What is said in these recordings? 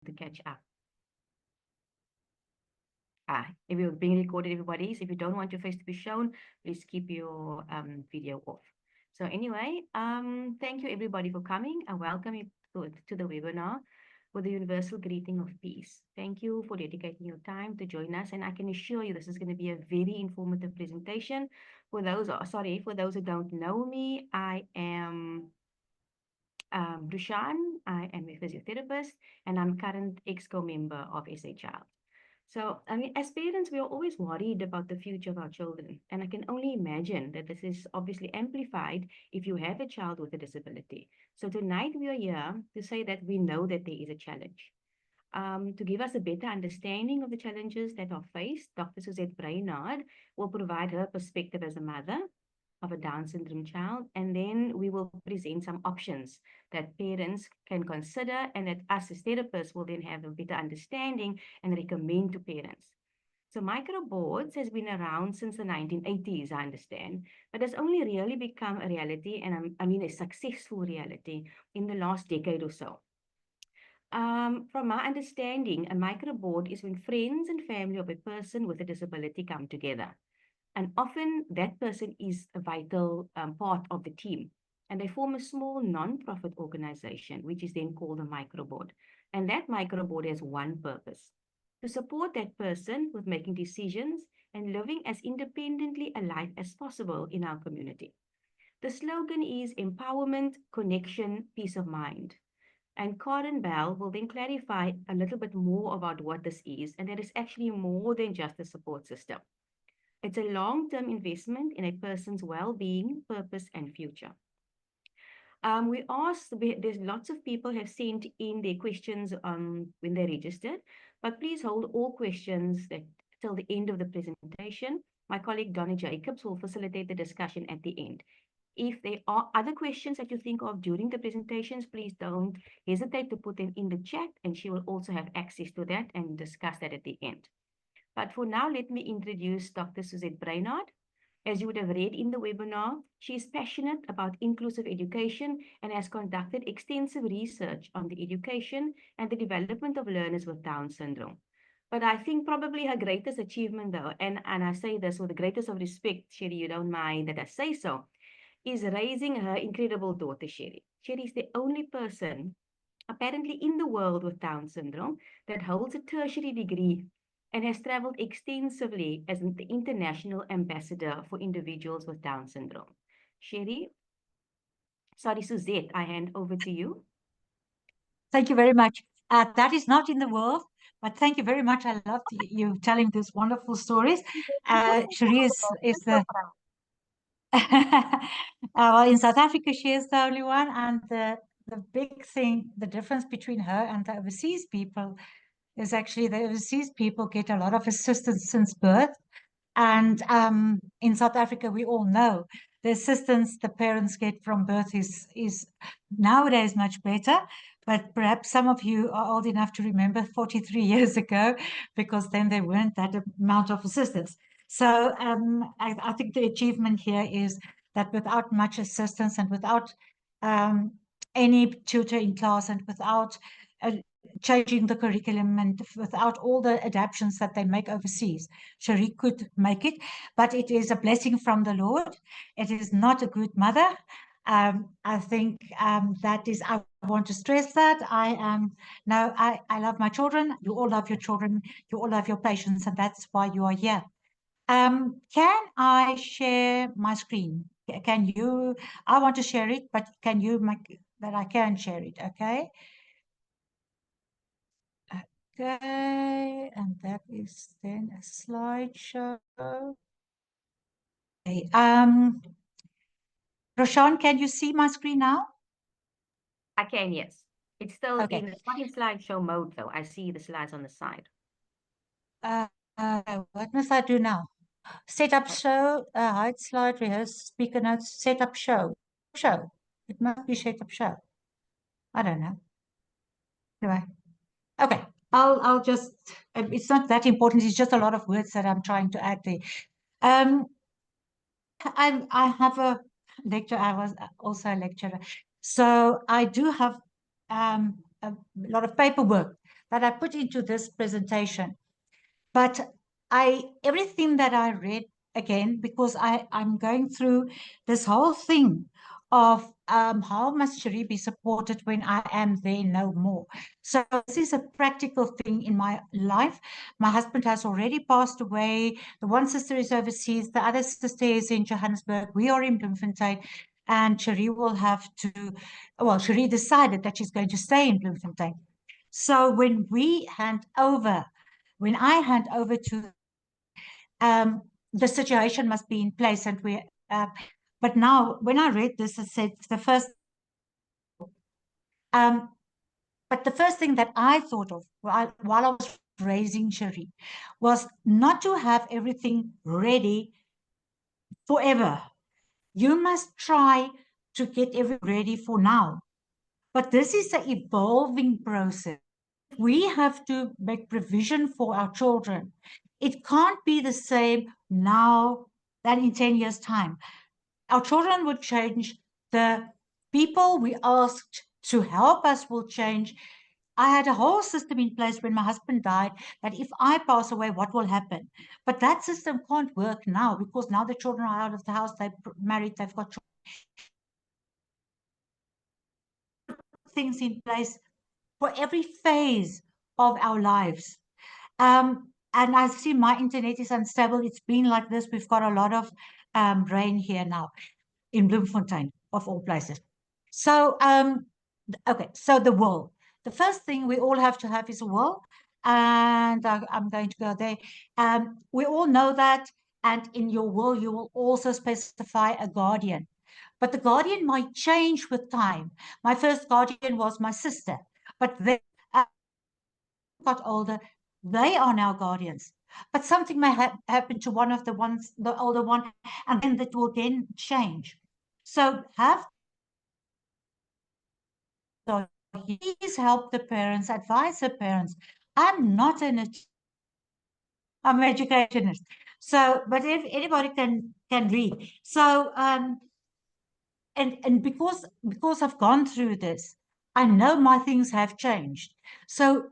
to catch up. If you're being recorded, everybody, so if you don't want your face to be shown, please keep your video off. So anyway, thank you everybody for coming and welcome you to the webinar with the Universal Greeting of Peace. Thank you for dedicating your time to join us, and I can assure you this is going to be a very informative presentation. For those, for those who don't know me, I am Rushan. I am a physiotherapist, and I'm current EXCO member of SA Child. So, I mean, as parents, we are always worried about the future of our children. And I can only imagine that this is obviously amplified if you have a child with a disability. So tonight we are here to say that we know that there is a challenge. To give us a better understanding of the challenges that are faced, Dr. Suzette Brainard will provide her perspective as a mother of a Down syndrome child, and then we will present some options that parents can consider and that us as therapists will then have a better understanding and recommend to parents. So microboards has been around since the 1980s, I understand, but has only really become a reality, and I mean a successful reality, in the last decade or so. From my understanding, a microboard is when friends and family of a person with a disability come together. And often that person is a vital part of the team. And they form a small non-profit organization, which is then called a microboard. And that microboard has one purpose: to support that person with making decisions and living as independently a life as possible in our community. The slogan is empowerment, connection, peace of mind. And Karen Bell will then clarify a little bit more about what this is, and that is actually more than just a support system. It's a long-term investment in a person's well-being, purpose, and future. There's lots of people have sent in their questions when they registered, but please hold all questions till the end of the presentation. My colleague Donna Jacobs will facilitate the discussion at the end. If there are other questions that you think of during the presentations, please don't hesitate to put them in the chat, and she will also have access to that and discuss that at the end. But for now, let me introduce Dr. Suzette Brainard. As you would have read in the webinar, she is passionate about inclusive education and has conducted extensive research on the education and the development of learners with Down syndrome. But I think probably her greatest achievement, though, and I say this with the greatest of respect, Sherry, you don't mind that I say so, is raising her incredible daughter, Sherry. Sherry is the only person, apparently in the world, with Down syndrome that holds a tertiary degree and has traveled extensively as the international ambassador for individuals with Down syndrome. Sherry, sorry, Suzette, I hand over to you. Thank you very much. That is not in the world, but thank you very much. I love you telling these wonderful stories. Sherry is the... well, in South Africa, she is the only one. And the big thing, the difference between her and the overseas people is actually the overseas people get a lot of assistance since birth. And in South Africa, we all know the assistance the parents get from birth is nowadays much better. But perhaps some of you are old enough to remember 43 years ago, because then there weren't that amount of assistance. So I think the achievement here is that without much assistance and without any tutor in class and without changing the curriculum and without all the adaptations that they make overseas, Sherry could make it. But it is a blessing from the Lord. It is not a good mother. I think that is, I want to stress that. I love my children. You all love your children. You all love your patients, and that's why you are here. Can I share my screen? Can you? I want to share it, but can you make that I can share it? Okay. Okay, and that is then a slideshow. Okay. Roshan, can you see my screen now? I can, yes. It's still Okay. it's not in slideshow mode, though. I see the slides on the side. What must I do now? Set up show, hide slide, rehearse, speaker notes, set up show. Show. It must be set up show. I don't know. Anyway. Okay. I'll just, it's not that important. It's just a lot of words that I'm trying to add there. I have a lecture. I was also a lecturer. So I do have a lot of paperwork that I put into this presentation. But everything that I read, again, because I'm going through this whole thing of how must Cherie be supported when I am there no more. So this is a practical thing in my life. My husband has already passed away. The one sister is overseas. The other sister is in Johannesburg. We are in Bloemfontein. And Cherie will have to, well, Cherie decided that she's going to stay in Bloemfontein. So when I hand over to, the situation must be in place, and but now when I read this, it said um, but the first thing that I thought of while I was raising Cherie was not to have everything ready forever. You must try to get everything ready for now. But this is an evolving process. We have to make provision for our children. It can't be the same now than in 10 years' time. Our children would change. The people we asked to help us will change. I had a whole system in place when my husband died that if I pass away, what will happen? But that system can't work now because now the children are out of the house, they're married, they've got things in place for every phase of our lives. And I see my internet is unstable. It's been like this. We've got a lot of rain here now in Bloemfontein, of all places. So, okay, so the will. The first thing we all have to have is a will. And I'm going to go there. We all know that. And in your will, you will also specify a guardian. But the guardian might change with time. My first guardian was my sister, but then got older, they are now guardians. But something may happen to one of the older one, and then that will then change. So please help the parents, advise the parents. I'm not I'm an educationist. So, but if anybody can read. So, and because I've gone through this, I know my things have changed. So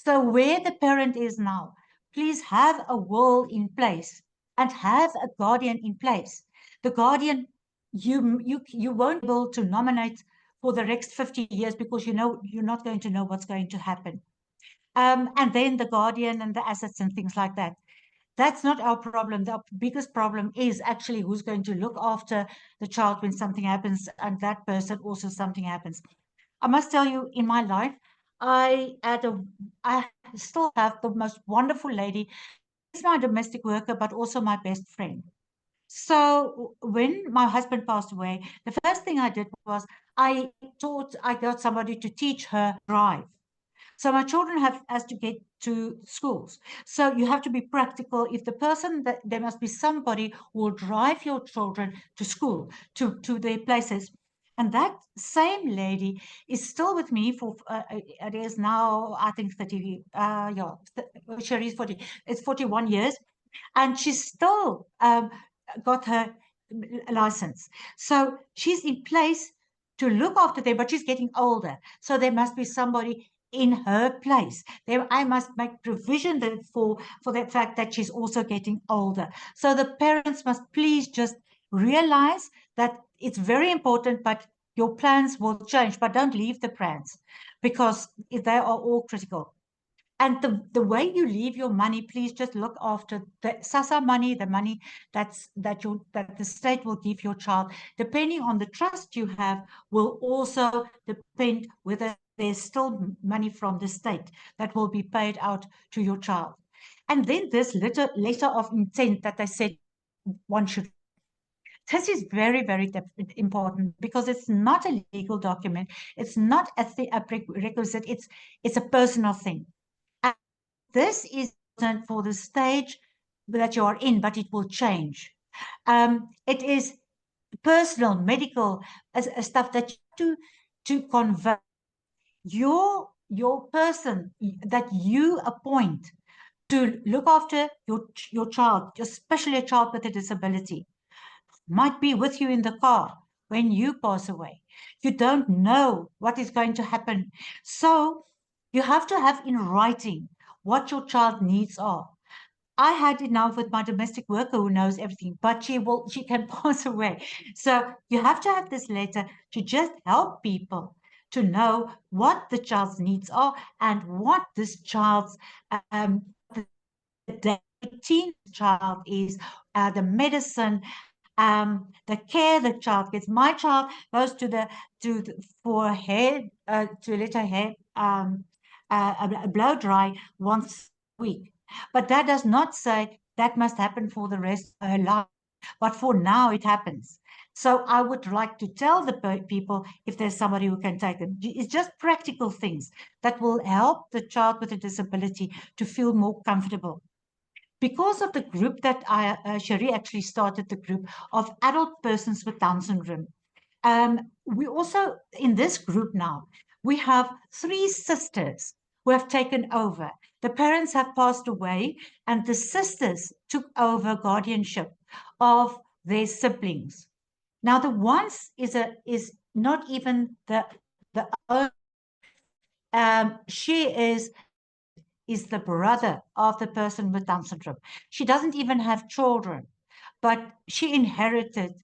where the parent is now, please have a will in place and have a guardian in place. The guardian, you won't be able to nominate for the next 50 years because you know you're not going to know what's going to happen. And then the guardian and the assets and things like that. That's not our problem. The biggest problem is actually who's going to look after the child when something happens, and that person also something happens. I must tell you, in my life, I still have the most wonderful lady. She's my domestic worker, but also my best friend. So when my husband passed away, the first thing I did was I got somebody to teach her drive. So my children has to get to schools. So you have to be practical. If the person that there must be somebody who will drive your children to school, to their places. And that same lady is still with me for it is now I think 30 yeah, Cherie's 40, it's 41 years, and she's still got her license. So she's in place to look after them, but she's getting older. So there must be somebody in her place. There, I must make provision for the fact that she's also getting older. So the parents must please just realize that it's very important, but your plans will change, but don't leave the plans because they are all critical. And the way you leave your money, please just look after the SASSA money, the money that the state will give your child. Depending on the trust you have, will also depend whether there's still money from the state that will be paid out to your child. And then this letter of intent that I said one should. This is very, very important because it's not a legal document. It's not a prerequisite. It's a personal thing. This is important for the stage that you are in, but it will change. It is personal, medical stuff that you to convert your person that you appoint to look after your child, especially a child with a disability, might be with you in the car when you pass away. You don't know what is going to happen. So You have to have in writing what your child needs are. I had it now with my domestic worker who knows everything, but she can pass away. So you have to have this letter to just help people to know what the child's needs are and what this child's the teen child is, the medicine, the care the child gets. My child goes for hair to let her hair blow dry once a week. But that does not say that must happen for the rest of her life. But for now, it happens. So I would like to tell the people if there's somebody who can take them. It's just practical things that will help the child with a disability to feel more comfortable. Because of the group that Cherie actually started the group of adult persons with Down syndrome. We also, in this group now, we have 3 sisters who have taken over. The parents have passed away, and the sisters took over guardianship of their siblings. Now, the ones is not even the she is the brother of the person with Down syndrome. She doesn't even have children, but she inherited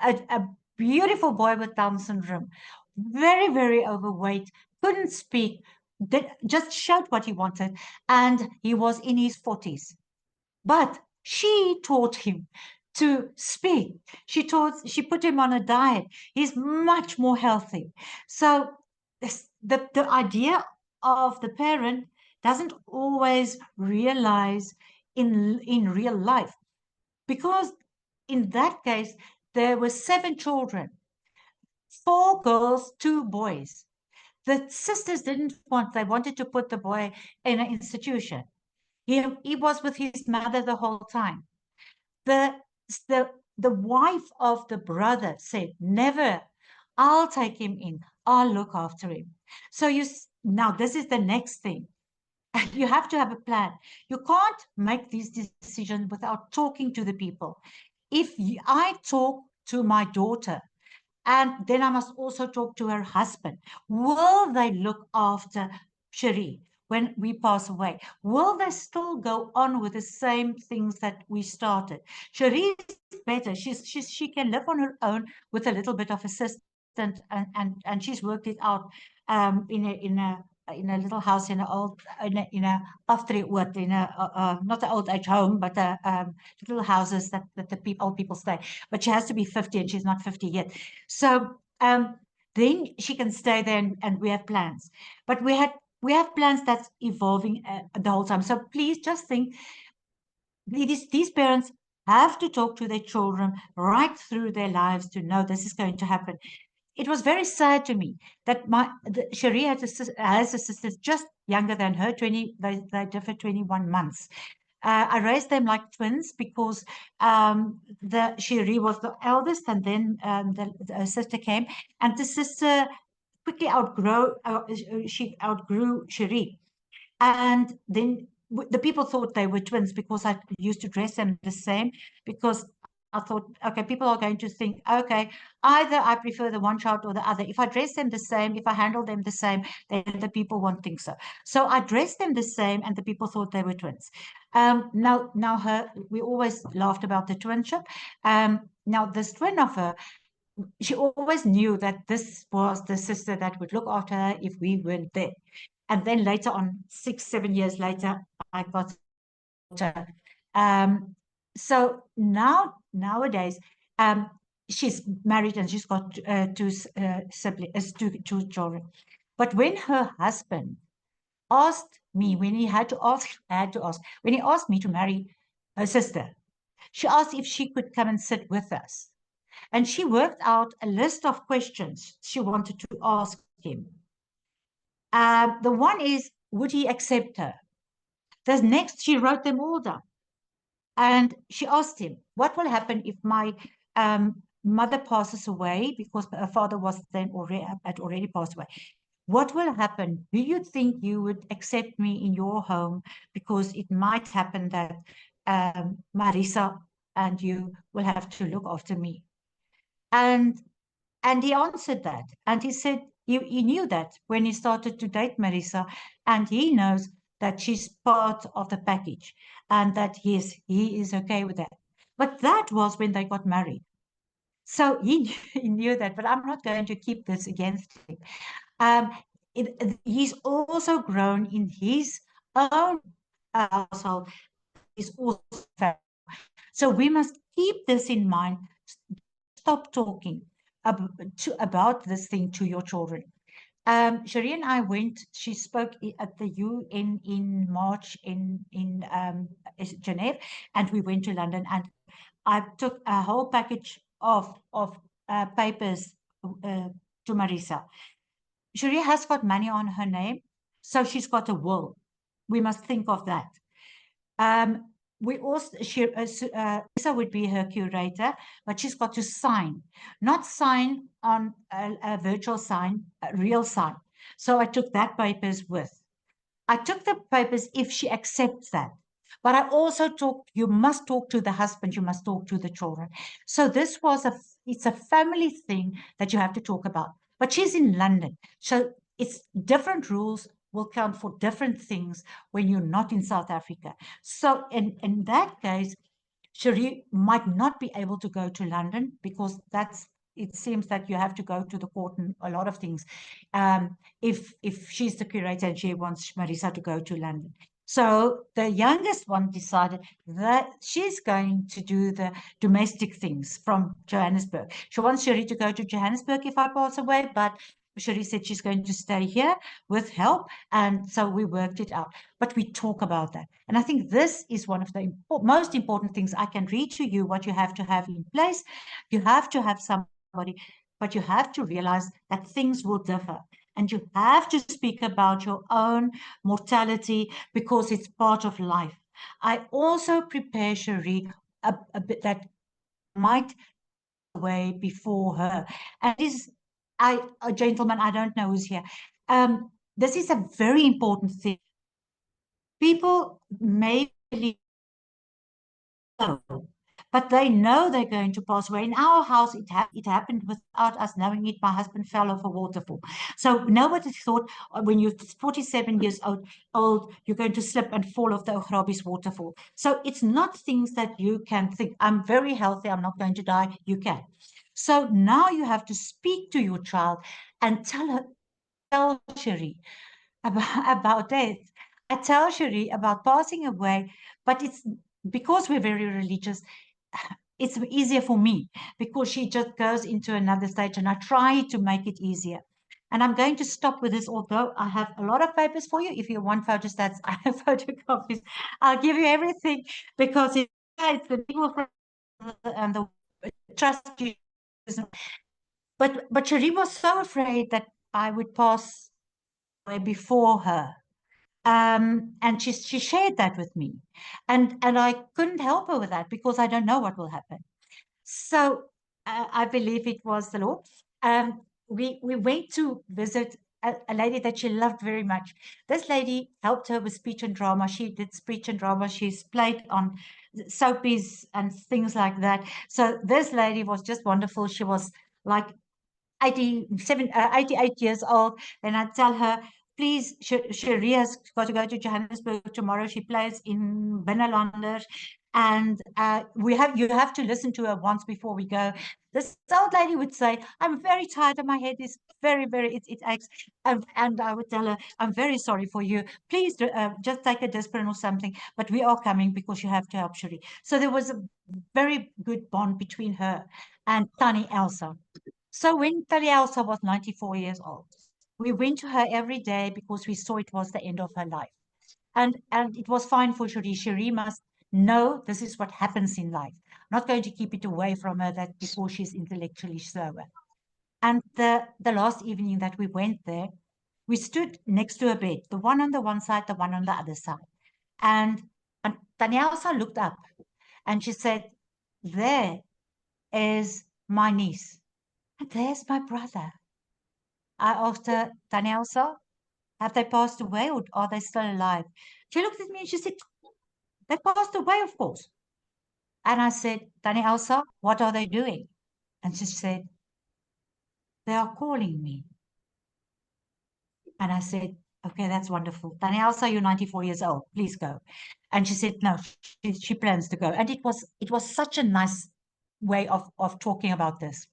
a beautiful boy with Down syndrome, very, very overweight, couldn't speak, just showed what he wanted, and he was in his 40s. But she taught him to speak. She put him on a diet. He's much more healthy. So the idea of the parent doesn't always realize in real life, because in that case there were 7 children, 4 girls, 2 boys. The sisters didn't want, they wanted to put the boy in an institution. He was with his mother the whole time. The wife of the brother said, never, I'll take him in, I'll look after him. So now this is the next thing. You have to have a plan. You can't make these decisions without talking to the people. If I talk to my daughter, and then I must also talk to her husband, will they look after Cherie when we pass away? Will they still go on with the same things that we started? Cherie is better. She can live on her own with a little bit of assistance, and she's worked it out in a little house in a Aftreeoord, not an old age home, but little houses that the old people stay. But she has to be 50, and she's not 50 yet. So then she can stay there, and we have plans. But we have plans that's evolving the whole time. So please just think, these parents have to talk to their children right through their lives to know this is going to happen. It was very sad to me that Cherie has a sister just younger than her, they differ 21 months. I raised them like twins because Cherie was the eldest, and then the sister came, and the sister quickly outgrew Cherie. And then the people thought they were twins because I used to dress them the same, because I thought, okay, people are going to think, okay, either I prefer the one child or the other. If I dress them the same, if I handle them the same, then the people won't think so. So I dressed them the same, and the people thought they were twins. We always laughed about the twinship. Now this twin of her, she always knew that this was the sister that would look after her if we weren't there. And then later on, 6, 7 years later, I got her. So nowadays, she's married and she's got 2 siblings, 2 children. But when her husband asked me, when he asked me to marry her sister, she asked if she could come and sit with us. And she worked out a list of questions she wanted to ask him. The one is, would he accept her? The next, she wrote them all down. And she asked him, what will happen if my mother passes away, because her father was then already passed away? What will happen? Do you think you would accept me in your home? Because it might happen that Marisa and you will have to look after me. And he answered that. And he said, He knew that when he started to date Marisa, and he knows that she's part of the package and that he is okay with that. But that was when they got married. So he knew that, but I'm not going to keep this against him. Um, he's also grown in his own household. He's also family. So we must keep this in mind. Stop talking about this thing to your children. Cherie and I went, she spoke at the UN in March in Geneva, and we went to London, and I took a whole package of papers to Marisa. Cherie has got money on her name, so she's got a will. We must think of that. We also, Lisa would be her curator, but she's got to sign, not sign on a virtual sign, a real sign. So I took that papers with. I took the papers if she accepts that. But I also you must talk to the husband, you must talk to the children. So this was it's a family thing that you have to talk about. But she's in London. So it's different rules will count for different things when you're not in South Africa. So in that case, Cherie might not be able to go to London because it seems that you have to go to the court and a lot of things. If she's the curator and she wants Marisa to go to London. So the youngest one decided that she's going to do the domestic things from Johannesburg. She wants Cherie to go to Johannesburg if I pass away, but Cherie said she's going to stay here with help. And so we worked it out. But we talk about that. And I think this is one of the most important things. I can read to you what you have to have in place. You have to have somebody, but you have to realize that things will differ. And you have to speak about your own mortality because it's part of life. I also prepare Cherie a bit that might away before her. And a gentleman, I don't know who's here. This is a very important thing. People may believe so, but they know they're going to pass away. In our house, it happened without us knowing it. My husband fell off a waterfall. So nobody thought when you're 47 years old, you're going to slip and fall off the Ochrabis waterfall. So it's not things that you can think, I'm very healthy, I'm not going to die. You can. So now you have to speak to your child and tell Cherie about death. I tell Cherie about passing away, but it's because we're very religious, it's easier for me because she just goes into another stage and I try to make it easier. And I'm going to stop with this, although I have a lot of papers for you. If you want photostats, I have photocopies. I'll give you everything because it's the legal and the trust you. But Cherie was so afraid that I would pass away before her. And she shared that with me. And I couldn't help her with that because I don't know what will happen. So I believe it was the Lord. We went to visit a lady that she loved very much. This lady helped her with speech and drama. She did speech and drama. She's played on soapies and things like that. So this lady was just wonderful. She was like 88 years old. And I tell her, please, Cherie has got to go to Johannesburg tomorrow. She plays in Binnelanders. And you have to listen to her once before we go. This old lady would say, I'm very tired and my head is very, it aches. And I would tell her, I'm very sorry for you. Please just take a Disprin or something. But we are coming because you have to help Cherie. So there was a very good bond between her and Tannie Elsa. So when Tannie Elsa was 94 years old, we went to her every day because we saw it was the end of her life. And it was fine for Cherie. Cherie must know this is what happens in life. I'm not going to keep it away from her that before she's intellectually slower. And the last evening that we went there, we stood next to a bed, the one on the one side, the one on the other side. And Tannie Elsa looked up and she said, there is my niece. And there's my brother. I asked her, Tannie Elsa, have they passed away or are they still alive? She looked at me and she said, they passed away, of course. And I said, Tannie Elsa, what are they doing? And she said, they are calling me. And I said, okay, that's wonderful. Danielsa, you're 94 years old. Please go. And she said, no, she plans to go. And it was such a nice way of talking about this.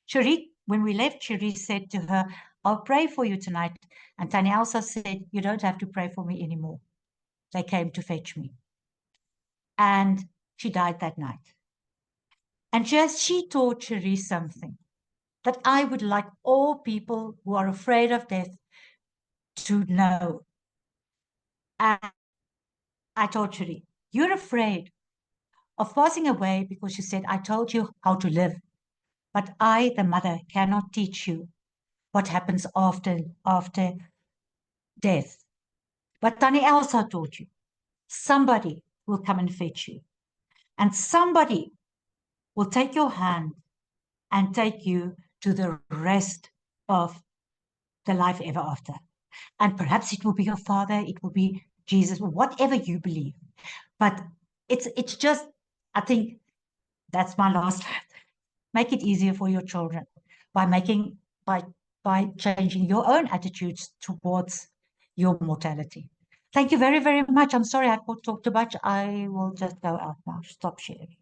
Cherie, when we left, Cherie said to her, I'll pray for you tonight. And Danielsa said, you don't have to pray for me anymore. They came to fetch me. And she died that night. And just she taught Cherie something that I would like all people who are afraid of death to know. And I told Cherie, you're afraid of passing away because you said, I told you how to live. But I, the mother, cannot teach you what happens after death. But Tannie Elsa taught you. Somebody will come and fetch you. And somebody will take your hand and take you to the rest of the life ever after. And perhaps it will be your father, it will be Jesus, whatever you believe. But it's just, I think that's my last. Make it easier for your children by by changing your own attitudes towards your mortality. Thank you very, very much. I'm sorry I could talk too much. I will just go out now. Stop sharing.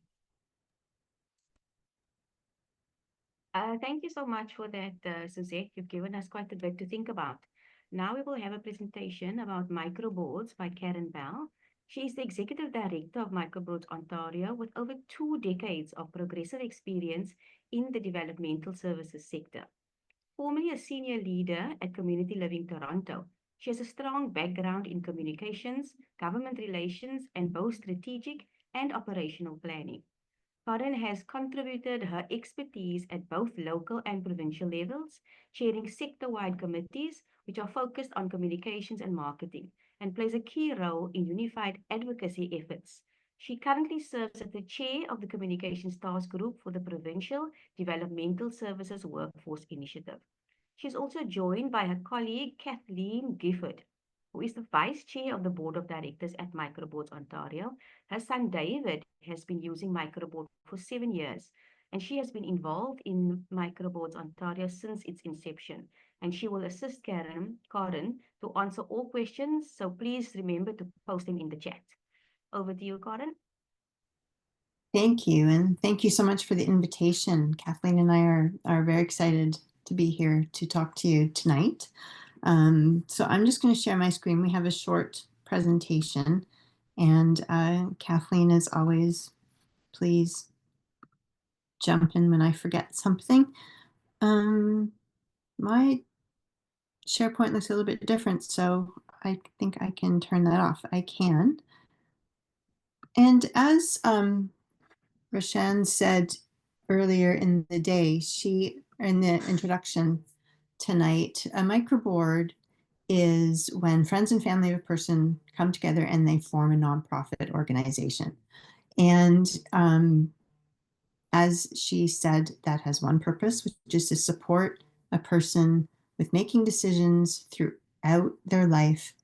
Thank you so much for that, Suzette. You've given us quite a bit to think about. Now we will have a presentation about microboards by Karen Bell. She is the Executive Director of Microboards Ontario with over 2 decades of progressive experience in the developmental services sector. Formerly a senior leader at Community Living Toronto, she has a strong background in communications, government relations, and both strategic and operational planning. Karen has contributed her expertise at both local and provincial levels, chairing sector-wide committees which are focused on communications and marketing, and plays a key role in unified advocacy efforts. She currently serves as the chair of the Communications Task Group for the Provincial Developmental Services Workforce Initiative. She is also joined by her colleague Kathleen Gifford, who is the vice chair of the board of directors at Microboards Ontario. Her son David has been using Microboard for 7 years, and she has been involved in Microboards Ontario since its inception. And she will assist Karen to answer all questions, so please remember to post them in the chat. Over to you, Karen. Thank you, and thank you so much for the invitation. Kathleen and I are very excited to be here to talk to you tonight. So I'm just going to share my screen. We have a short presentation, and Kathleen, as always, please jump in when I forget something. My SharePoint looks a little bit different, so I think I can turn that off. I can. And as Roshan said earlier in the day, in the introduction tonight, a microboard is when friends and family of a person come together and they form a nonprofit organization. And as she said, that has one purpose, which is to support a person with making decisions throughout their life.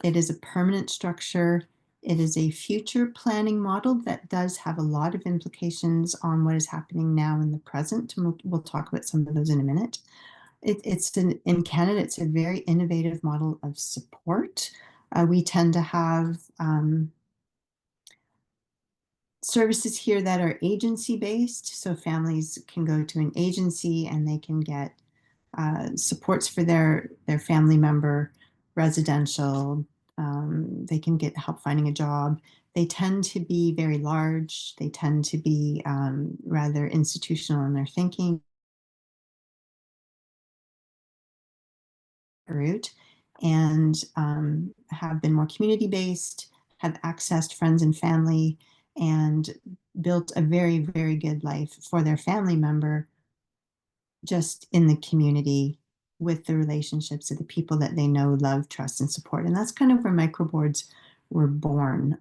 It is a permanent structure. It is a future planning model that does have a lot of implications on what is happening now in the present. And we'll talk about some of those in a minute. In Canada, it's a very innovative model of support. We tend to have services here that are agency-based, so families can go to an agency and they can get supports for their family member, residential. They can get help finding a job. They tend to be very large. They tend to be rather institutional in their thinking. Route and have been more community-based, have accessed friends and family, and built a very, very good life for their family member just in the community with the relationships of the people that they know, love, trust, and support. And that's kind of where microboards were born.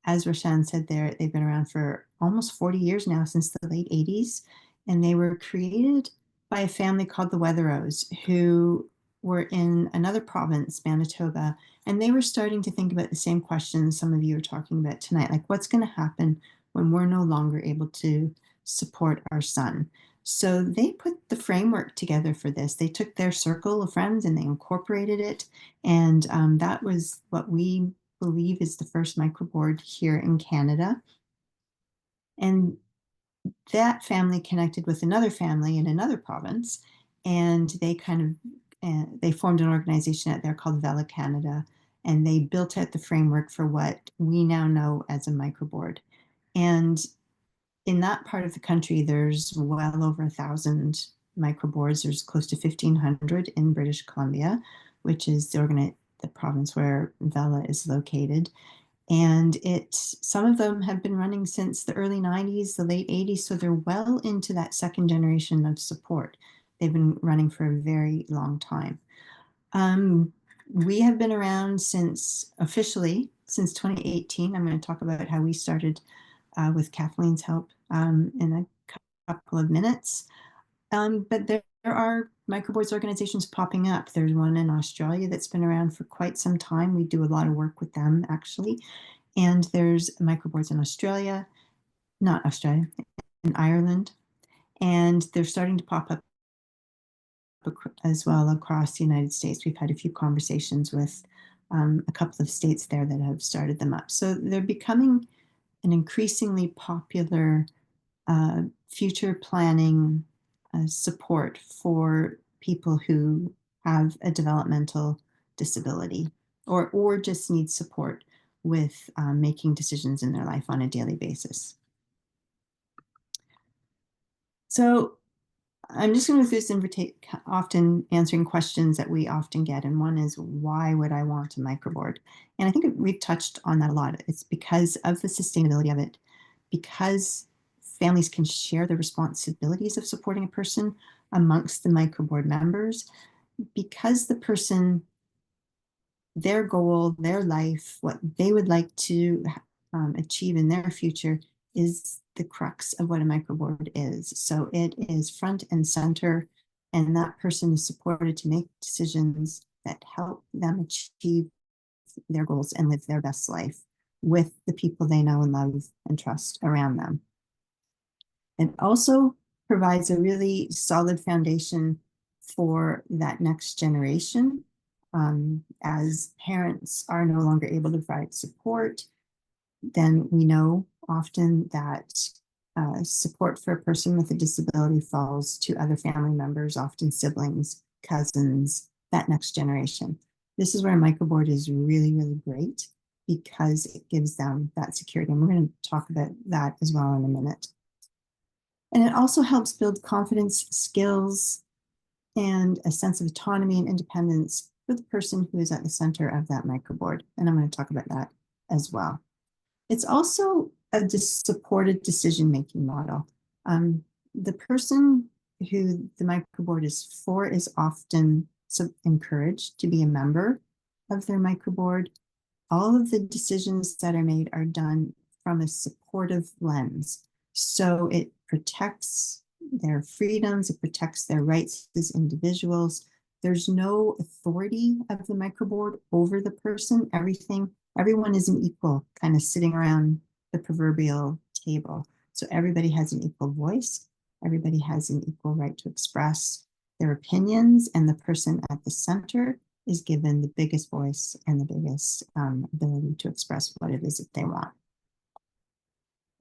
As Roshan said, they've been around for almost 40 years now, since the late 80s. And they were created by a family called the Wetherows, who were in another province, Manitoba, and they were starting to think about the same questions some of you are talking about tonight, like what's going to happen when we're no longer able to support our son. So they put the framework together for this. They took their circle of friends and they incorporated it. And that was what we believe is the first microboard here in Canada. And that family connected with another family in another province, and they they formed an organization out there called Vela Canada, and they built out the framework for what we now know as a microboard. And in that part of the country, there's well over 1,000 microboards. There's close to 1,500 in British Columbia, which is the province where Vela is located. And some of them have been running since the early 90s, the late 80s, so they're well into that second generation of support. They've been running for a very long time. We have been around officially since 2018. I'm going to talk about how we started with Kathleen's help in a couple of minutes. But there are microboards organizations popping up. There's one in Australia that's been around for quite some time. We do a lot of work with them, actually. And there's microboards in in Ireland. And they're starting to pop up as well across the United States. We've had a few conversations with a couple of states there that have started them up. So they're becoming an increasingly popular future planning support for people who have a developmental disability or just need support with making decisions in their life on a daily basis. So I'm just going to go through this often answering questions that we often get. And one is, why would I want a microboard? And I think we've touched on that a lot. It's because of the sustainability of it, because families can share the responsibilities of supporting a person amongst the microboard members, because the person, their goal, their life, what they would like to achieve in their future is the crux of what a microboard is. So it is front and center, and that person is supported to make decisions that help them achieve their goals and live their best life with the people they know and love and trust around them. It also provides a really solid foundation for that next generation. As parents are no longer able to provide support, then we know often that support for a person with a disability falls to other family members, often siblings, cousins, that next generation. This is where a microboard is really, really great because it gives them that security. And we're going to talk about that as well in a minute. And it also helps build confidence, skills, and a sense of autonomy and independence for the person who is at the center of that microboard. And I'm going to talk about that as well. It's also a supported decision-making model. The person who the microboard is for is often encouraged to be a member of their microboard. All of the decisions that are made are done from a supportive lens. So it protects their freedoms, it protects their rights as individuals. There's no authority of the microboard over the person. Everyone is an equal, kind of sitting around the proverbial table. So everybody has an equal voice. Everybody has an equal right to express their opinions, and the person at the center is given the biggest voice and the biggest ability to express what it is that they want.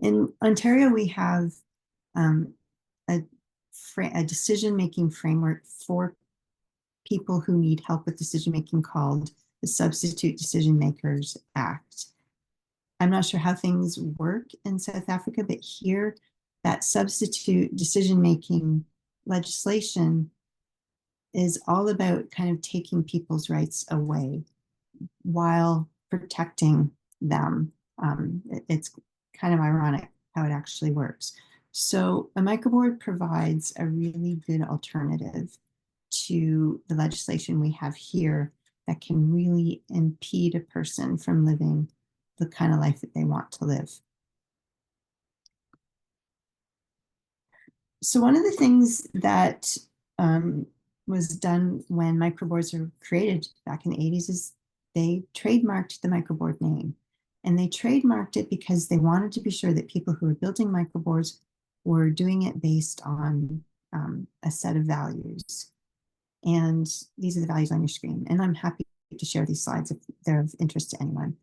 In Ontario, we have a decision-making framework for people who need help with decision-making called the Substitute Decision Makers Act. I'm not sure how things work in South Africa, but here, that substitute decision-making legislation is all about kind of taking people's rights away while protecting them. It's kind of ironic how it actually works. So a microboard provides a really good alternative to the legislation we have here that can really impede a person from living the kind of life that they want to live. So one of the things that was done when microboards were created back in the 80s is they trademarked the microboard name. And they trademarked it because they wanted to be sure that people who were building microboards were doing it based on a set of values. And these are the values on your screen. And I'm happy to share these slides if they're of interest to anyone.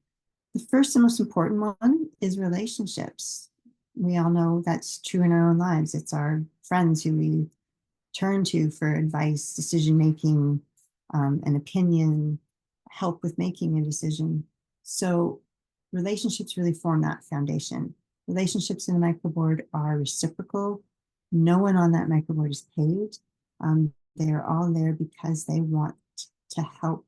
The first and most important one is relationships. We all know that's true in our own lives. It's our friends who we turn to for advice, decision-making, an opinion, help with making a decision. So relationships really form that foundation. Relationships in a microboard are reciprocal. No one on that microboard is paid. They are all there because they want to help.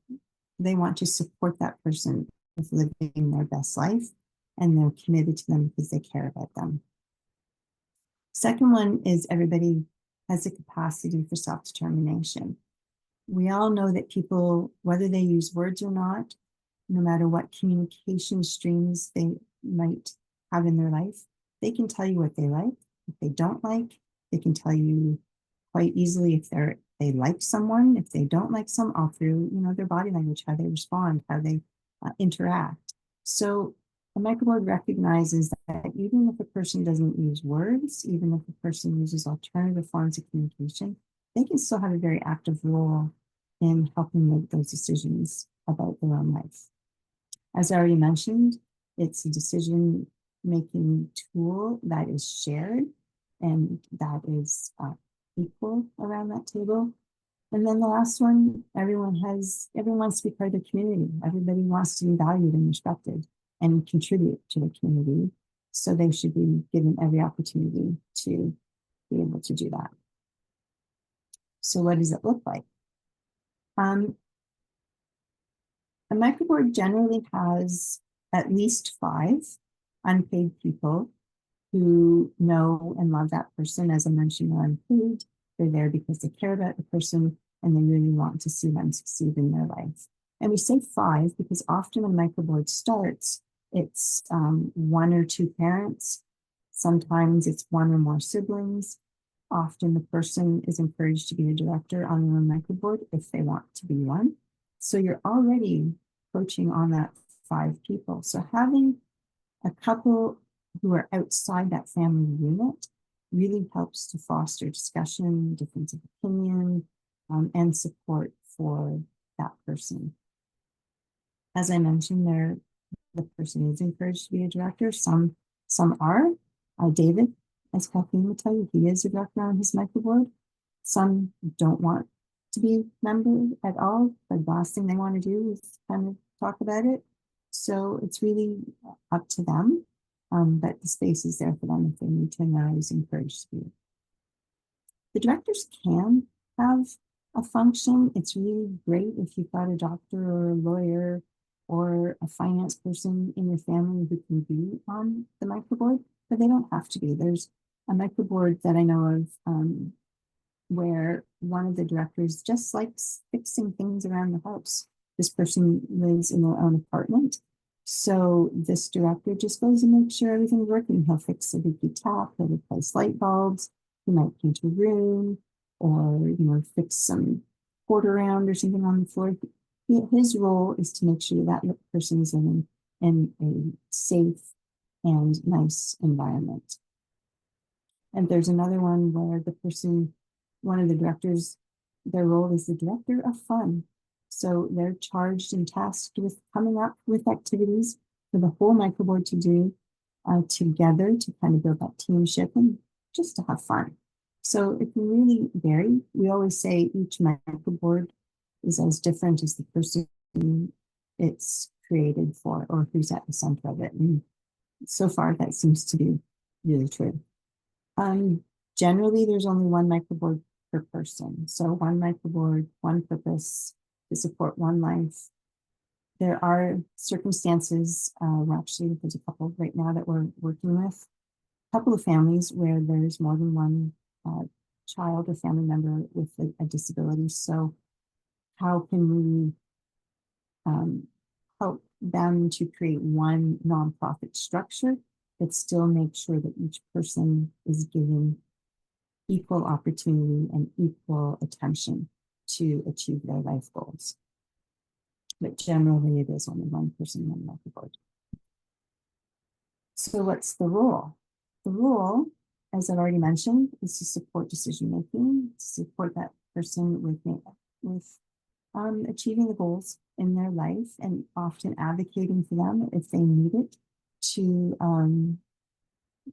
They want to support that person with living their best life, and they're committed to them because they care about them. Second one is everybody has the capacity for self-determination. We all know that people, whether they use words or not, no matter what communication streams they might have in their life, they can tell you what they like, if they don't like. They can tell you quite easily if they like someone, if they don't like some, all through their body language, how they respond, how they interact. So a microboard recognizes that even if a person doesn't use words, even if a person uses alternative forms of communication, they can still have a very active role in helping make those decisions about their own life. As I already mentioned, it's a decision-making tool that is shared and that is equal around that table. And then the last one, everyone wants to be part of the community. Everybody wants to be valued and respected and contribute to the community. So they should be given every opportunity to be able to do that. So what does it look like? A microboard generally has at least 5 unpaid people who know and love that person. As I mentioned, they're unpaid. They're there because they care about the person and they really want to see them succeed in their life. And we say 5 because often when a microboard starts, it's 1 or 2 parents. Sometimes it's 1 or more siblings. Often the person is encouraged to be a director on their own microboard if they want to be one. So you're already coaching on that 5 people. So having a couple who are outside that family unit really helps to foster discussion, difference of opinion, and support for that person. As I mentioned, the person is encouraged to be a director. Some are. David, as Kathleen would tell you, he is a director on his microboard. Some don't want to be a member at all. The last thing they want to do is kind of talk about it. So it's really up to them. But the space is there for them if they need to, and they're always encouraged to be. The directors can have a function. It's really great if you've got a doctor or a lawyer or a finance person in your family who can be on the microboard, but they don't have to be. There's a microboard that I know of where one of the directors just likes fixing things around the house. This person lives in their own apartment. So this director just goes and makes sure everything's working. He'll fix a leaky tap, he'll replace light bulbs, he might paint a room, or fix some board around or something on the floor. His role is to make sure that person is living in a safe and nice environment. And there's another one where one of the directors, their role is the director of fun. So they're charged and tasked with coming up with activities for the whole microboard to do together to kind of build that teamship and just to have fun. So it can really vary. We always say each microboard is as different as the person it's created for or who's at the center of it. And so far that seems to be really true. Generally, there's only 1 microboard per person. So 1 microboard, 1 purpose, to support 1 life. There are circumstances, actually there's a couple right now that we're working with, a couple of families where there's more than 1 child or family member with a disability. So how can we help them to create 1 nonprofit structure that still makes sure that each person is given equal opportunity and equal attention to achieve their life goals. But generally, it is only 1 person on the board. So what's the role? The role as I've already mentioned, is to support decision making, support that person with achieving the goals in their life, and often advocating for them if they need it to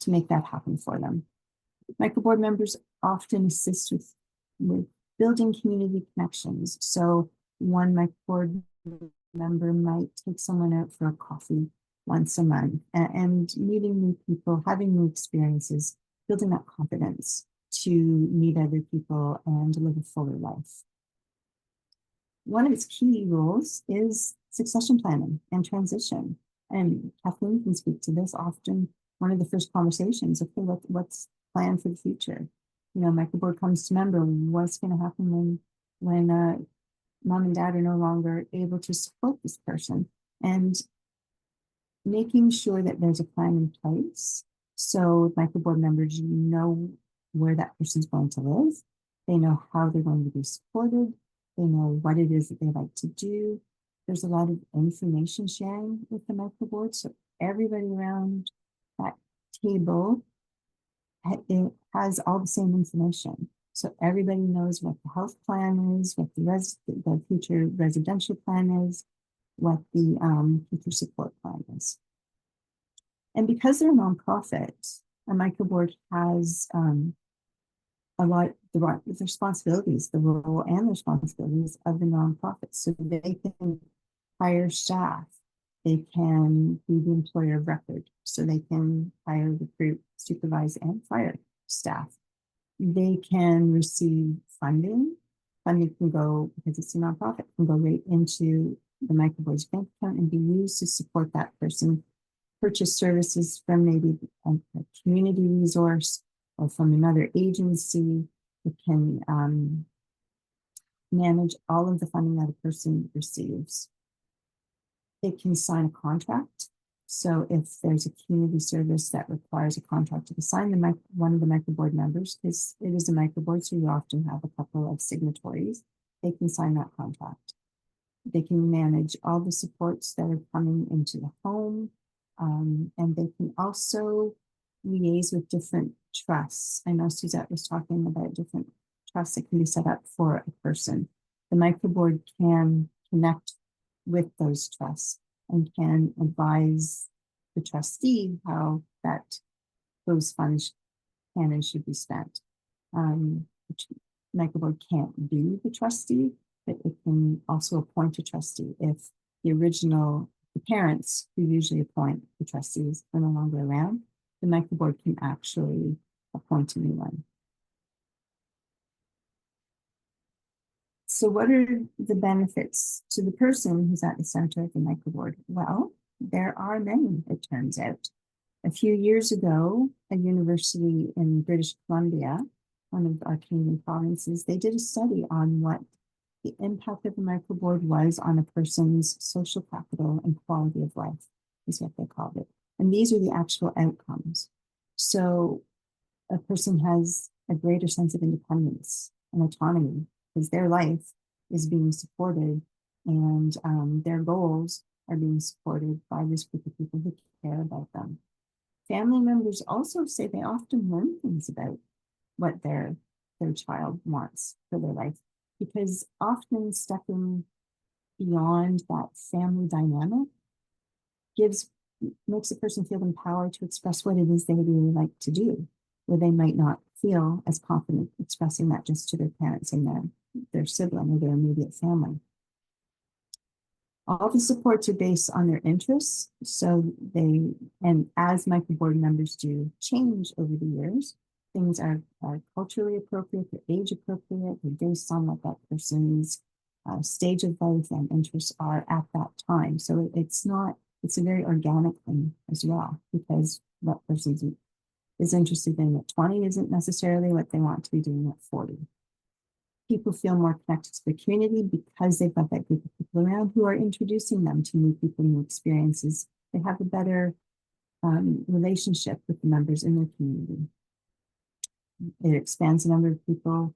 make that happen for them. Microboard members often assist with building community connections. So one microboard member might take someone out for a coffee once a month and meeting new people, having new experiences, building that confidence to meet other people and live a fuller life. One of its key roles is succession planning and transition. And Kathleen can speak to this. Often one of the first conversations, okay, what's planned for the future? You know, microboard comes to member, what's going to happen when mom and dad are no longer able to support this person? And making sure that there's a plan in place. So microboard members know where that person's going to live. They know how they're going to be supported. They know what it is that they like to do. There's a lot of information sharing with the microboard. So everybody around that table it has all the same information. So everybody knows what the health plan is, what the future residential plan is, what the future support plan is. And because they're a nonprofit, a microboard has a lot the responsibilities, the role and the responsibilities of the nonprofit. So they can hire staff, they can be the employer of record, so they can hire, recruit, supervise, and fire staff. They can receive funding. Funding can go, because it's a nonprofit, can go right into the microboard's bank account and be used to support that person purchase services from maybe a community resource or from another agency. It can manage all of the funding that a person receives. It can sign a contract. So if there's a community service that requires a contract to be signed, one of the microboard members, because it is a microboard, so you often have a couple of signatories, they can sign that contract. They can manage all the supports that are coming into the home, and they can also liaise with different trusts. I know Suzette was talking about different trusts that can be set up for a person. The microboard can connect with those trusts and can advise the trustee how those funds can and should be spent. Microboard can't do the trustee, but it can also appoint a trustee if the parents who usually appoint the trustees are no longer around. The microboard can actually appoint a new one. So what are the benefits to the person who's at the center of the microboard? Well, there are many, it turns out. A few years ago, a university in British Columbia, one of our Canadian provinces, they did a study on what the impact of the microboard was on a person's social capital and quality of life, is what they called it. And these are the actual outcomes. So a person has a greater sense of independence and autonomy because their life is being supported and their goals are being supported by this group of people who care about them. Family members also say they often learn things about what their child wants for their life, because often stepping beyond that family dynamic makes a person feel empowered to express what it is they would really like to do, where they might not feel as confident expressing that just to their parents and their sibling or their immediate family. All the supports are based on their interests. So and as microboard members do change over the years, things are culturally appropriate, they're age appropriate, they're based on what that person's stage of life and interests are at that time. So it's a very organic thing as well, because what person is interested in at 20 isn't necessarily what they want to be doing at 40. People feel more connected to the community because they've got that group of people around who are introducing them to new people, new experiences. They have a better relationship with the members in their community. It expands the number of people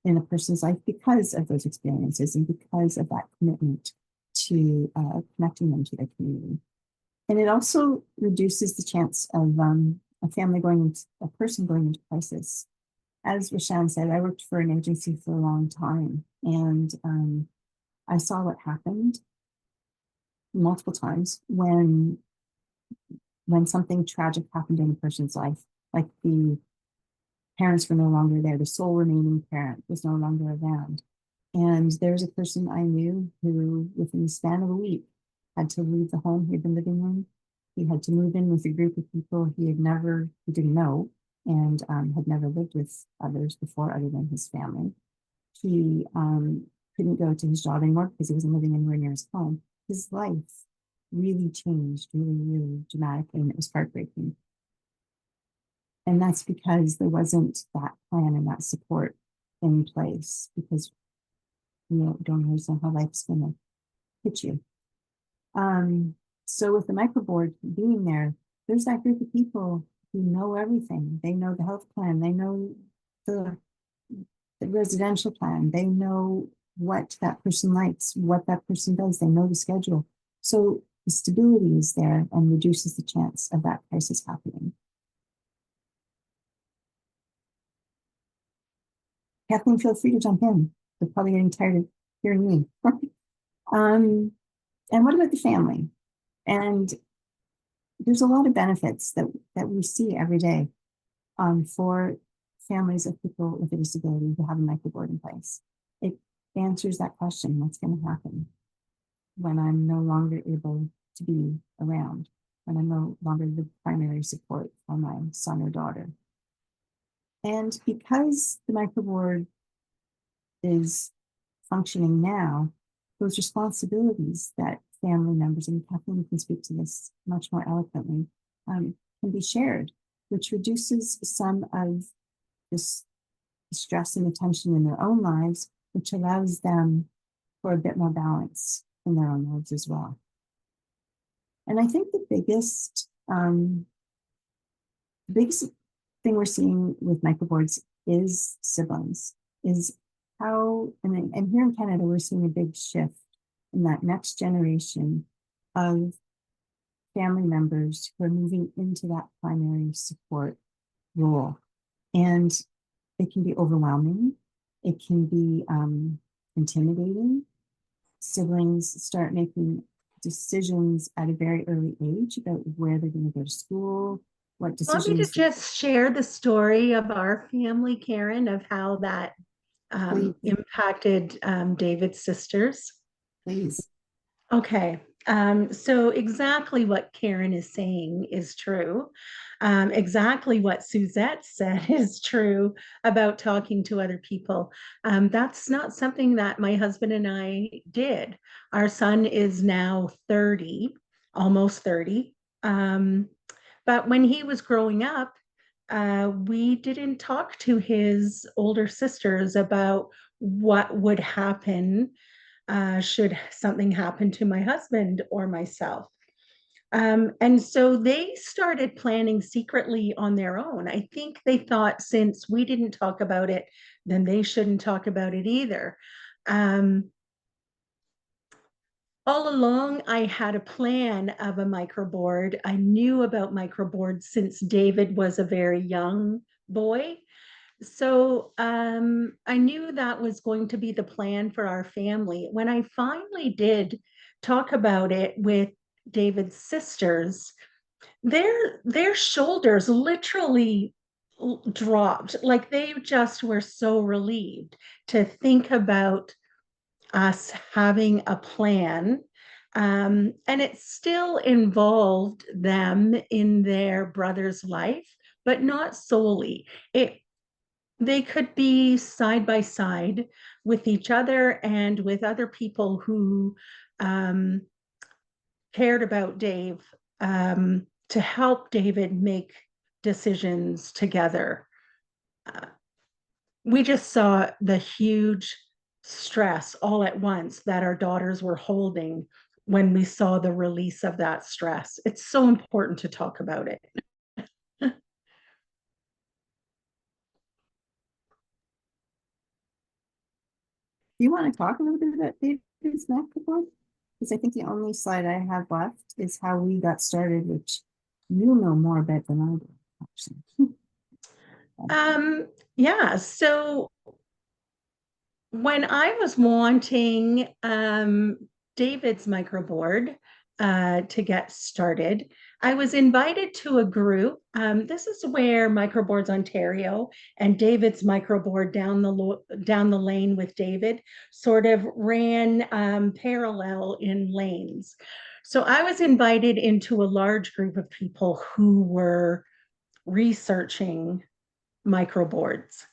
in a person's life because of those experiences and because of that commitment to connecting them to their community. And it also reduces the chance of a person going into crisis. As Rashan said, I worked for an agency for a long time, and I saw what happened multiple times when something tragic happened in a person's life, like the parents were no longer there, the sole remaining parent was no longer around. And there's a person I knew who, within the span of a week, had to leave the home he had been living in. He had to move in with a group of people he didn't know, and had never lived with others before other than his family. He couldn't go to his job anymore because he wasn't living anywhere near his home. His life really changed really, really dramatically, and it was heartbreaking. And that's because there wasn't that plan and that support in place, because you don't always know how life's going to hit you. So with the microboard being there, there's that group of people who know everything. They know the health plan. They know the residential plan. They know what that person likes, what that person does. They know the schedule. So the stability is there and reduces the chance of that crisis happening. Kathleen, feel free to jump in. They're probably getting tired of hearing me. And what about the family? And there's a lot of benefits that we see every day for families of people with a disability who have a microboard in place. It answers that question: what's going to happen when I'm no longer able to be around, when I'm no longer the primary support for my son or daughter? And because the microboard is functioning now, those responsibilities that family members, and Kathleen can speak to this much more eloquently, can be shared, which reduces some of this stress and attention in their own lives, which allows them for a bit more balance in their own lives as well. And I think the biggest thing we're seeing with microboards is siblings, is how, and here in Canada, we're seeing a big shift in that next generation of family members who are moving into that primary support role. And it can be overwhelming. It can be intimidating. Siblings start making decisions at a very early age about where they're going to go to school, what decisions. Want me to just share the story of our family, Karen, of how that impacted David's sisters? Please. Okay. So exactly what Karen is saying is true. Exactly what Suzette said is true about talking to other people. That's not something that my husband and I did. Our son is now 30, almost 30. But when he was growing up, we didn't talk to his older sisters about what would happen should something happen to my husband or myself. And so they started planning secretly on their own. I think they thought since we didn't talk about it, then they shouldn't talk about it either. All along, I had a plan of a microboard. I knew about microboards since David was a very young boy. So I knew that was going to be the plan for our family. When I finally did talk about it with David's sisters, their shoulders literally dropped. Like they just were so relieved to think about us having a plan. And it still involved them in their brother's life, but not solely. They could be side by side with each other and with other people who cared about Dave, to help David make decisions together. We just saw the huge stress all at once that our daughters were holding when we saw the release of that stress. It's so important to talk about it. Do you want to talk a little bit about David's microboard? Because I think the only slide I have left is how we got started, which you'll know more about than I do. Yeah, so when I was wanting David's microboard to get started, I was invited to a group. This is where Microboards Ontario and David's microboard down the lane with David sort of ran parallel in lanes. So I was invited into a large group of people who were researching microboards.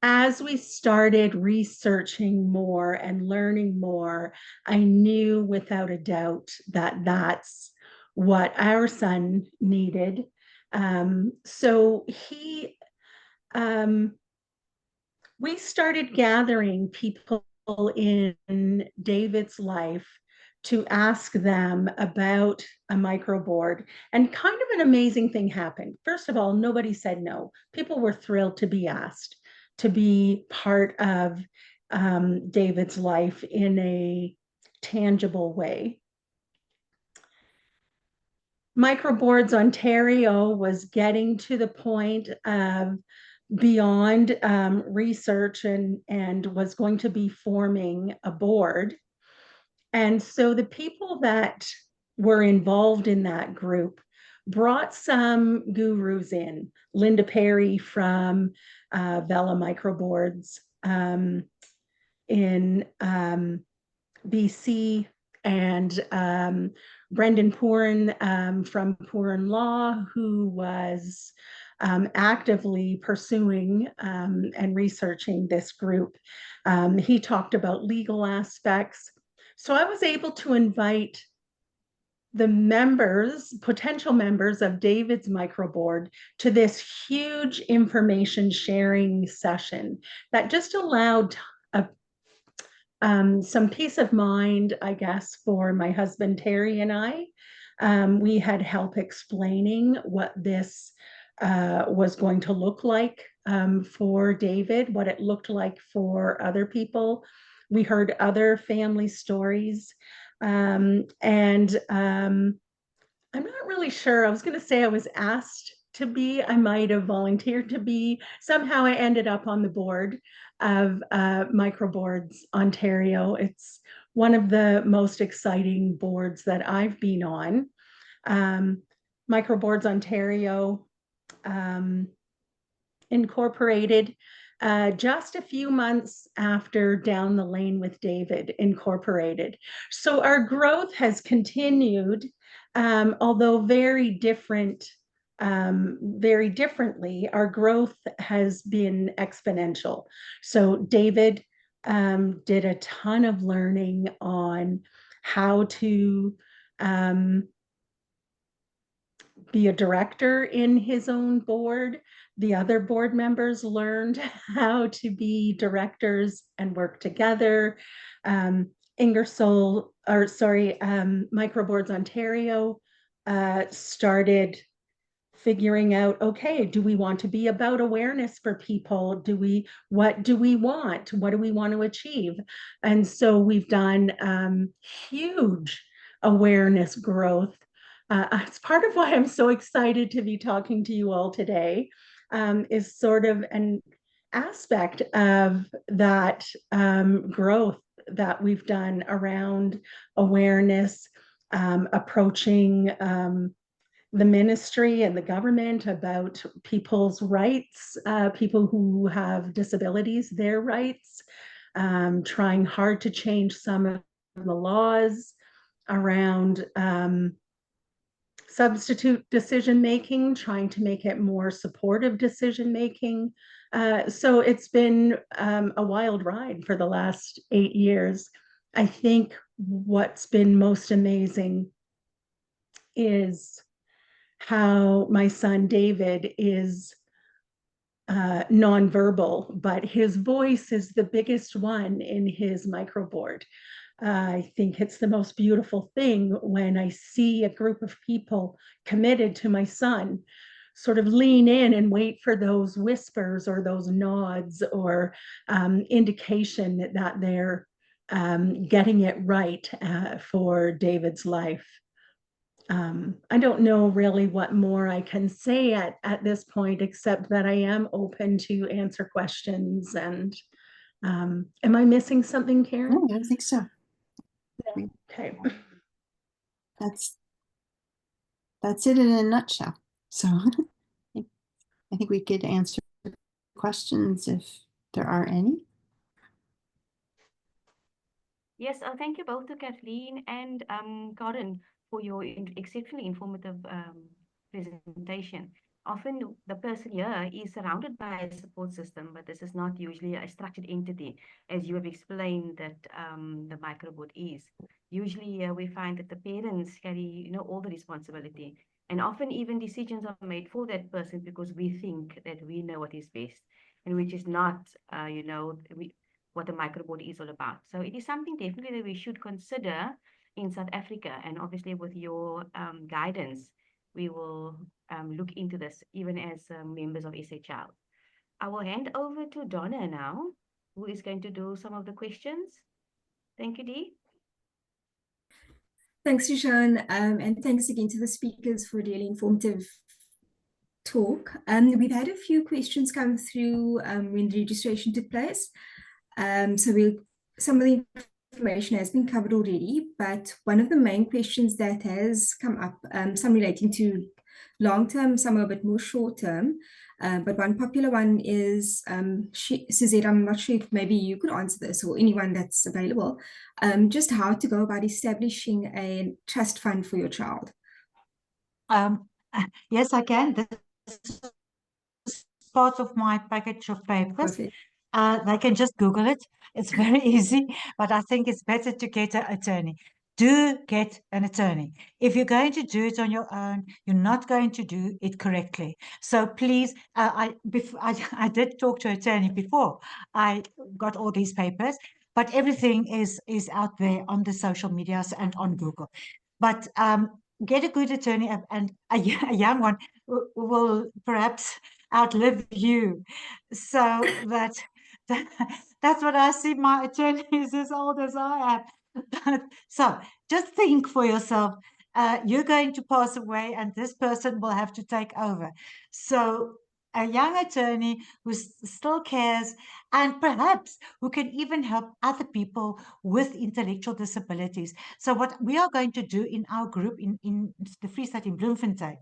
As we started researching more and learning more, I knew without a doubt that that's what our son needed. So we started gathering people in David's life to ask them about a microboard. And kind of an amazing thing happened. First of all, nobody said no. People were thrilled to be asked to be part of David's life in a tangible way. Microboards Ontario was getting to the point of beyond research and was going to be forming a board. And so the people that were involved in that group brought some gurus in. Linda Perry from Vela Microboards in BC, and Brendan Pooran from Pooran Law, who was actively pursuing and researching this group. He talked about legal aspects. So I was able to invite the members, potential members of David's microboard, to this huge information sharing session that just allowed some peace of mind, I guess, for my husband Terry and I. We had help explaining what this was going to look like for David, what it looked like for other people. We heard other family stories. And I'm not really sure. I was going to say I was asked to be, I might have volunteered to be. Somehow I ended up on the board of Microboards Ontario. It's one of the most exciting boards that I've been on. Microboards Ontario incorporated just a few months after Down the Lane with David incorporated. So our growth has continued, although very differently, our growth has been exponential. So David did a ton of learning on how to be a director in his own board. The other board members learned how to be directors and work together. Microboards Ontario started figuring out, okay, do we want to be about awareness for people? What do we want? What do we want to achieve? And so we've done huge awareness growth. It's part of why I'm so excited to be talking to you all today, is sort of an aspect of that growth that we've done around awareness, approaching the ministry and the government about people's rights, people who have disabilities, their rights, trying hard to change some of the laws around substitute decision-making, trying to make it more supportive decision-making. So it's been a wild ride for the last 8 years. I think what's been most amazing is how my son David is nonverbal, but his voice is the biggest one in his microboard. I think it's the most beautiful thing when I see a group of people committed to my son sort of lean in and wait for those whispers or those nods or indication that they're getting it right for David's life. I don't know really what more I can say at this point, except that I am open to answer questions. And am I missing something, Karen? No, I don't think so. Okay. That's it in a nutshell. So I think we could answer questions if there are any. Yes, thank you both to Kathleen and Karen for your exceptionally informative presentation. Often the person here is surrounded by a support system, but this is not usually a structured entity, as you have explained that the microboard is. Usually we find that the parents carry, all the responsibility, and often even decisions are made for that person because we think that we know what is best, and which is not, what the microboard is all about. So it is something definitely that we should consider in South Africa. And obviously with your guidance, we will look into this even as members of SA Child. I will hand over to Donna now, who is going to do some of the questions. Thank you, Dee. Thanks, Shoshana, and thanks again to the speakers for a really informative talk. We've had a few questions come through when the registration took place. Some of the information has been covered already, but one of the main questions that has come up, some relating to long-term, some are a bit more short-term, but one popular one is, Suzette, I'm not sure if maybe you could answer this or anyone that's available, just how to go about establishing a trust fund for your child. Yes, I can. This is part of my package of papers. Perfect. They can just Google it. It's very easy, but I think it's better to get an attorney. Do get an attorney. If you're going to do it on your own, you're not going to do it correctly. So please, I did talk to an attorney before I got all these papers, but everything is out there on the social medias and on Google. But get a good attorney, and a young one will perhaps outlive you. So that's what I see. My attorney is as old as I am. So just think for yourself. You're going to pass away and this person will have to take over. So a young attorney who still cares and perhaps who can even help other people with intellectual disabilities. So what we are going to do in our group in the Free State in Bloemfontein,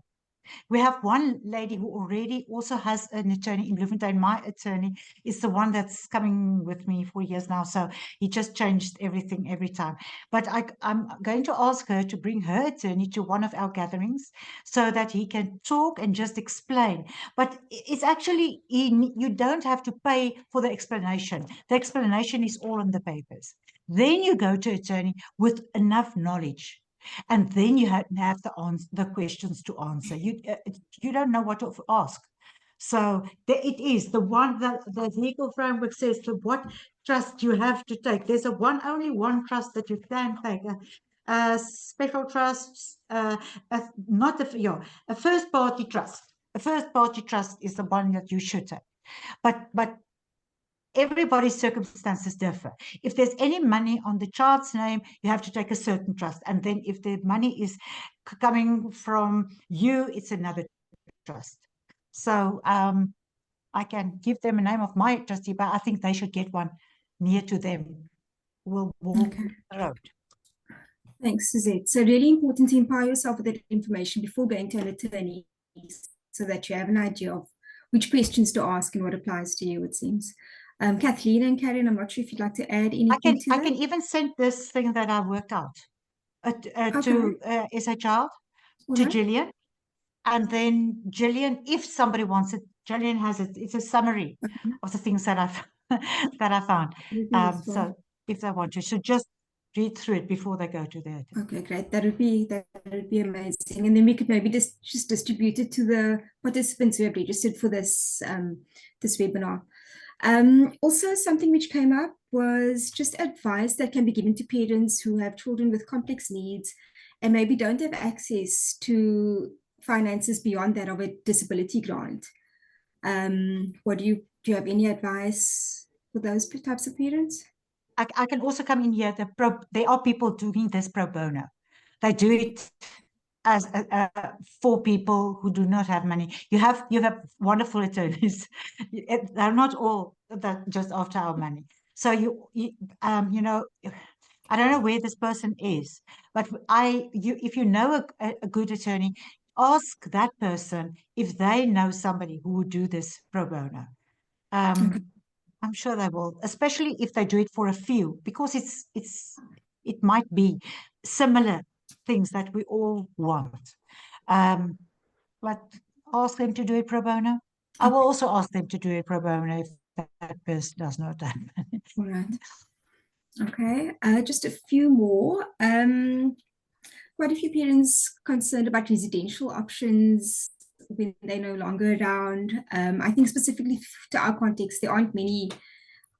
we have one lady who already also has an attorney in Bloemfontein. My attorney is the one that's coming with me for years now. So he just changed everything every time. But I'm going to ask her to bring her attorney to one of our gatherings so that he can talk and just explain. But it's actually, you don't have to pay for the explanation. The explanation is all on the papers. Then you go to attorney with enough knowledge. And then you have the questions to answer. You don't know what to ask. So it is the one that the legal framework says to what trust you have to take. There's only one trust that you can take. Special trusts, not a first party trust. A first party trust is the one that you should take. But everybody's circumstances differ. If there's any money on the child's name, you have to take a certain trust. And then if the money is coming from you, it's another trust. So I can give them a name of my trustee, but I think they should get one near to them. We'll walk the road. Thanks, Suzette. So really important to empower yourself with that information before going to an attorney so that you have an idea of which questions to ask and what applies to you, it seems. Kathleen and Karen, I'm not sure if you'd like to add anything to that. I can even send this thing that I worked out to SA Child, to Gillian. And then Gillian, if somebody wants it, Gillian has it. It's a summary of the things that I found. So if they want to, so just read through it before they go to the attorney. Okay, great. That would be amazing. And then we could maybe just distribute it to the participants who have registered for this this webinar. Also, something which came up was just advice that can be given to parents who have children with complex needs and maybe don't have access to finances beyond that of a disability grant. Do you have any advice for those types of parents? I can also come in here. There are people doing this pro bono. They do it as for people who do not have money. You have wonderful attorneys. They're not all that just after our money. So you know, I don't know where this person is, but if you know a good attorney, ask that person if they know somebody who would do this pro bono. I'm sure they will, especially if they do it for a few, because it might be similar things that we all want. But ask them to do it pro bono. I will also ask them to do it pro bono if that person does not have money. All right. Okay, just a few more. Quite a few parents concerned about residential options when they're no longer around. I think specifically to our context, there aren't many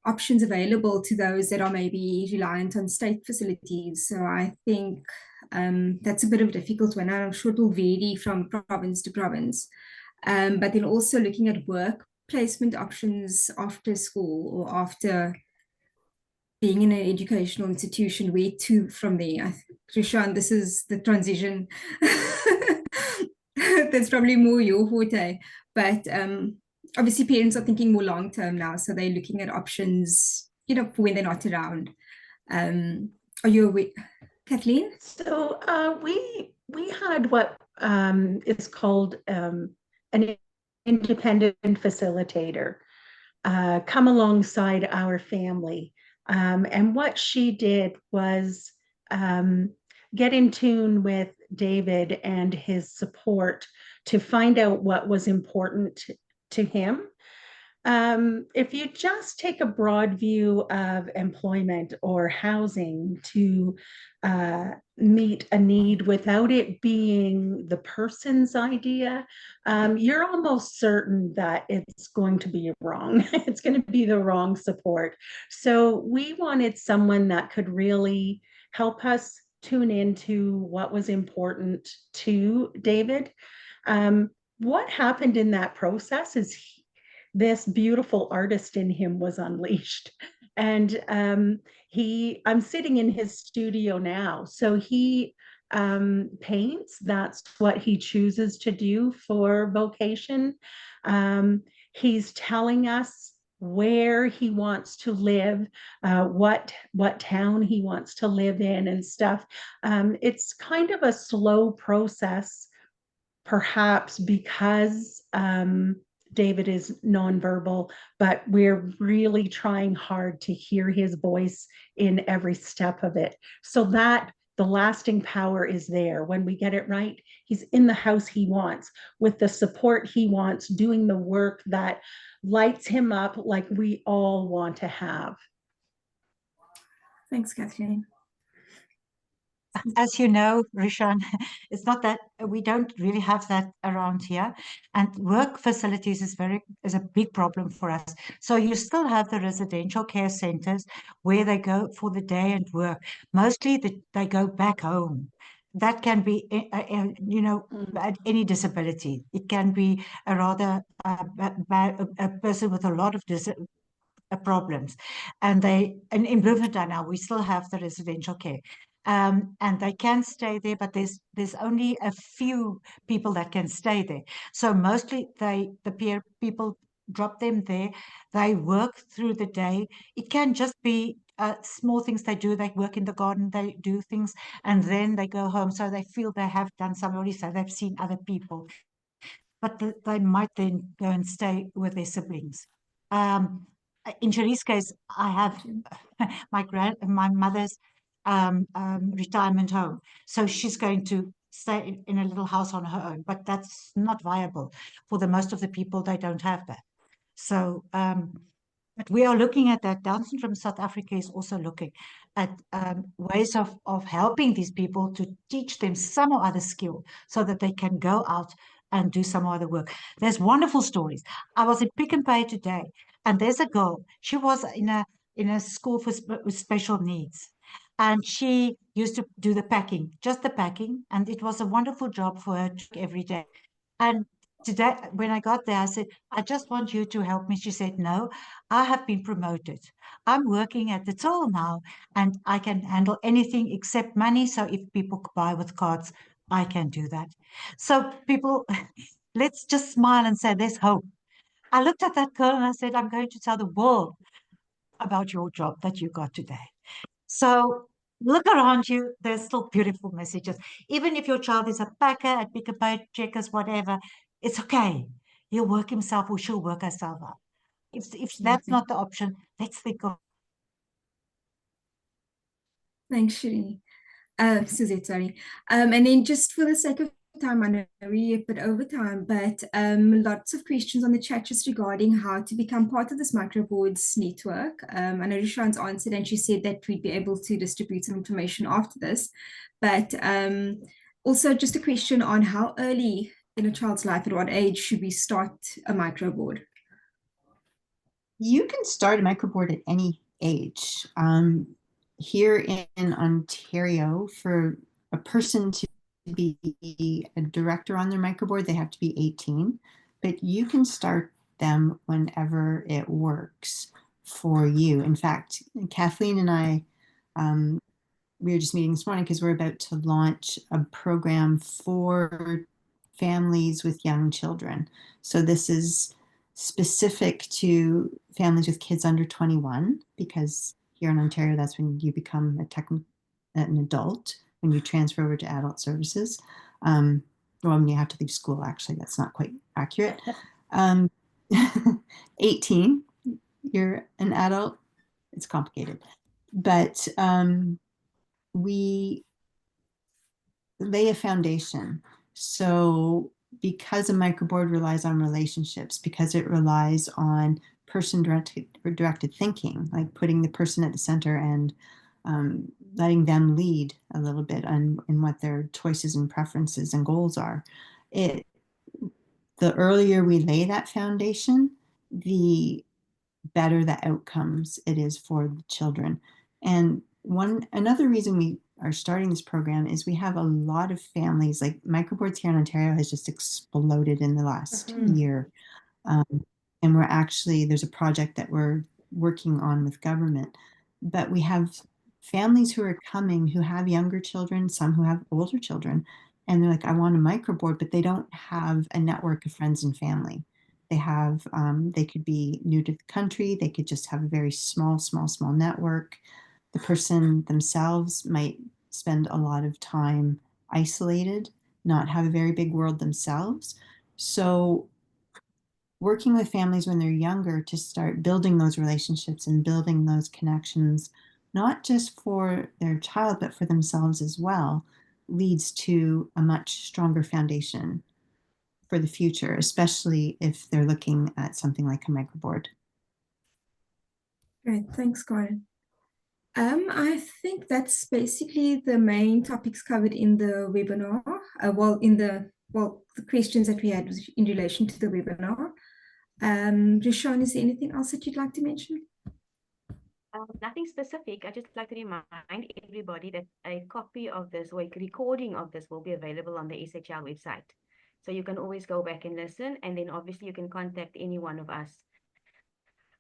options available to those that are maybe reliant on state facilities. So I think that's a bit of a difficult one. I'm sure it will vary from province to province. But then also looking at work placement options after school or after being in an educational institution, where to from there? Rishan, this is the transition. That's probably more your forte. But obviously parents are thinking more long term now, so they're looking at options, you know, for when they're not around. Are you aware, Kathleen? So we had what is called an independent facilitator come alongside our family. And what she did was get in tune with David and his support to find out what was important to him. If you just take a broad view of employment or housing to meet a need without it being the person's idea, you're almost certain that it's going to be wrong. It's going to be the wrong support. So we wanted someone that could really help us tune into what was important to David. What happened in that process is this beautiful artist in him was unleashed. And I'm sitting in his studio now. So he paints. That's what he chooses to do for vocation. He's telling us where he wants to live, what town he wants to live in and stuff. It's kind of a slow process, perhaps because David is nonverbal, but we're really trying hard to hear his voice in every step of it, so that the lasting power is there. When we get it right, he's in the house he wants, with the support he wants, doing the work that lights him up like we all want to have. Thanks, Kathleen. As you know, Rishan, it's not that we don't really have that around here, and work facilities is a big problem for us. So you still have the residential care centers where they go for the day and work. Mostly they go back home. That can be, you know, any disability. It can be a rather a person with a lot of problems, and in Bloemfontein now we still have the residential care. And they can stay there, but there's only a few people that can stay there. So mostly the people drop them there. They work through the day. It can just be small things they do. They work in the garden, they do things, and then they go home. So they feel they have done somebody, so they've seen other people. But they might then go and stay with their siblings. In Cherie's case, I have my mother's retirement home. So she's going to stay in a little house on her own, but that's not viable for the most of the people. They don't have that. So, but we are looking at that. Down Syndrome South Africa is also looking at ways of helping these people, to teach them some other skill so that they can go out and do some other work. There's wonderful stories. I was in Pick n Pay today, and there's a girl. She was in a school with special needs. And she used to do the packing, just the packing. And it was a wonderful job for her every day. And today, when I got there, I said, I just want you to help me. She said, no, I have been promoted. I'm working at the till now, and I can handle anything except money. So if people buy with cards, I can do that. So people, let's just smile and say there's hope. I looked at that girl and I said, I'm going to tell the world about your job that you got today. So look around you. There's still beautiful messages. Even if your child is a packer at Pick n Pay, Checkers, whatever, it's okay. He'll work himself or she'll work herself out. If that's Absolutely. not the option, let's think of Thanks, Shireen. Suzette, sorry. And then just for the sake of time, I know we're a bit over time, but lots of questions on the chat just regarding how to become part of this microboards network. I know Rishan's answered and she said that we'd be able to distribute some information after this, but also just a question on how early in a child's life, at what age should we start a microboard? You can start a microboard at any age. Here in Ontario, for a person to be a director on their microboard, they have to be 18, but you can start them whenever it works for you. In fact, Kathleen and I, we were just meeting this morning because we're about to launch a program for families with young children. So this is specific to families with kids under 21, because here in Ontario, that's when you become an adult, when you transfer over to adult services. Well, when you have to leave school, actually, that's not quite accurate. 18, you're an adult. It's complicated. But we lay a foundation. So because a microboard relies on relationships, because it relies on person-directed thinking, like putting the person at the center and letting them lead a little bit on in what their choices and preferences and goals are. The earlier we lay that foundation, the better the outcomes it is for the children. And another reason we are starting this program is we have a lot of families, like microboards here in Ontario has just exploded in the last year. And there's a project that we're working on with government, but we have families who are coming who have younger children, some who have older children, and they're like, I want a microboard, but they don't have a network of friends and family. They could be new to the country. They could just have a very small network. The person themselves might spend a lot of time isolated, not have a very big world themselves. So working with families when they're younger to start building those relationships and building those connections, not just for their child, but for themselves as well, leads to a much stronger foundation for the future, especially if they're looking at something like a microboard. Great, thanks, Karen. I think that's basically the main topics covered in the webinar. The questions that we had was in relation to the webinar. Rishan, is there anything else that you'd like to mention? Nothing specific. I just like to remind everybody that a copy of this or a recording of this will be available on the SHL website. So you can always go back and listen, and then obviously you can contact any one of us.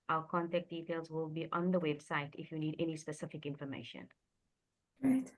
Our contact details will be on the website if you need any specific information. Great.